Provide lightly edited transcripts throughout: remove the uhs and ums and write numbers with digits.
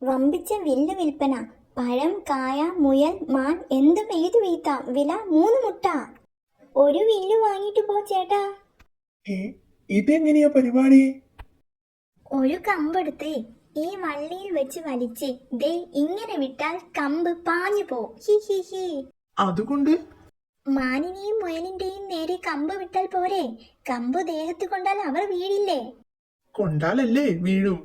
വമ്പിച്ച വില്ല് വിൽപ്പന. പഴം, കായ, മുയൽ, മാൻ എന്തും ഏതു വീത്താം. വില 3 മുട്ട. ഒരു വില്ല് വാങ്ങിട്ട് പോ ചേട്ടാ. ഇതെങ്ങനെയാ പരിപാടി? ഒരു കമ്പെടുത്തേ ഈ വള്ളിയിൽ വെച്ച് വലിച്ച് ദേ ഇങ്ങനെ വിട്ടാൽ കമ്പ് പാഞ്ഞു പോ. ഹി ഹി ഹി. അതുകൊണ്ട് മാനിനെയും മുയലിന്റെയും നേരെ കമ്പ് വിട്ടാൽ പോരെ? കമ്പ് ദേഹത്ത് കൊണ്ടാൽ അവർ വീഴില്ലേ? കൊണ്ടാലല്ലേ വീഴൂ.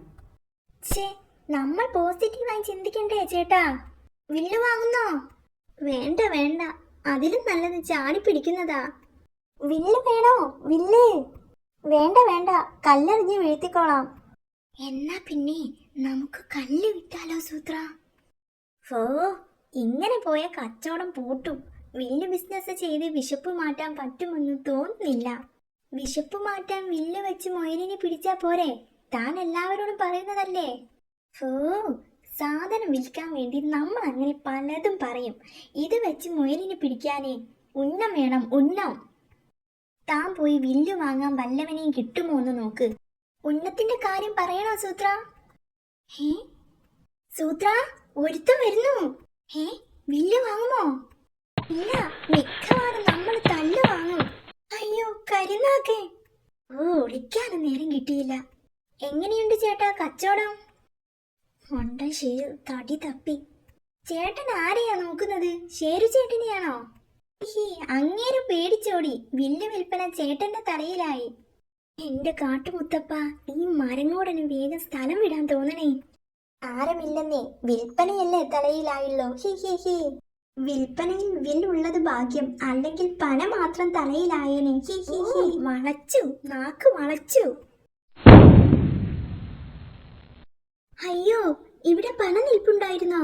ഛേ, നമ്മൾ പോസിറ്റീവായി ചിന്തിക്കണ്ടേ ചേട്ടാ? വില്ല് വാങ്ങുന്നോ? വേണ്ട വേണ്ട, അതിലും നല്ലത് ചാടി പിടിക്കുന്നതാ. വില്ല് വേണോ? വില്ല് വേണ്ട വേണ്ട, കല്ലെറിഞ്ഞ് വീഴ്ത്തിക്കോളാം. എന്നാ പിന്നെ നമുക്ക് കല്ല് വിറ്റാലോ സൂത്ര? ഓ, ഇങ്ങനെ പോയ കച്ചവടം പൂട്ടും. വില്ല് ബിസിനസ് ചെയ്ത് വിശപ്പ് മാറ്റാൻ പറ്റുമെന്ന് തോന്നുന്നില്ല. വിശപ്പ് മാറ്റാൻ വില്ല് വെച്ച് മൊയലിനെ പിടിച്ചാ പോരെ? താൻ എല്ലാവരോടും പറയുന്നതല്ലേ? ഓ, സാധനം വിൽക്കാൻ വേണ്ടി നമ്മൾ അങ്ങനെ പലതും പറയും. ഇത് വെച്ച് മുയലിനെ പിടിക്കാനേ ഉന്നം വേണം, ഉന്നം. താൻ പോയി വില്ല് വാങ്ങാൻ വല്ലവനെയും കിട്ടുമോ എന്ന് നോക്ക്. ഉന്നത്തിന്റെ കാര്യം പറയണോ സൂത്ര? സൂത്ര, ഒരുത്തം വരുന്നു. വില്ല് വാങ്ങുമോ? ഇല്ല, മിക്കവാറും നമ്മൾ തല്ല് വാങ്ങും. അയ്യോ കരുനാക്കേ. ഓ, ഒളിക്കാനും നേരം കിട്ടിയില്ല. എങ്ങനെയുണ്ട് ചേട്ടാ കച്ചവടം? തടി തപ്പി. ചേട്ടൻ ആരെയാ നോക്കുന്നത്? ഷേരു ചേട്ടനെയാണോ? അങ്ങേര് പേടിച്ചോടി. വില്ല് വിൽപ്പന ചേട്ടന്റെ തലയിലായി. എന്റെ കാട്ടുമുത്തപ്പ, ഈ മരങ്ങോടന് വേഗം സ്ഥലം വിടാൻ തോന്നണേ. ആരമില്ലെന്നേ, വിൽപ്പനയല്ലേ തലയിലായുള്ളൂ. ഹി ഹി ഹി. വിൽപ്പനയിൽ വില്ലുള്ളത് ഭാഗ്യം, അല്ലെങ്കിൽ പന മാത്രം തലയിലായേനെ. ഹി ഹി ഹി. വളച്ചു, നാക്ക് വളച്ചു. അയ്യോ, ഇവിടെ പന നിൽപ്പുണ്ടായിരുന്നോ?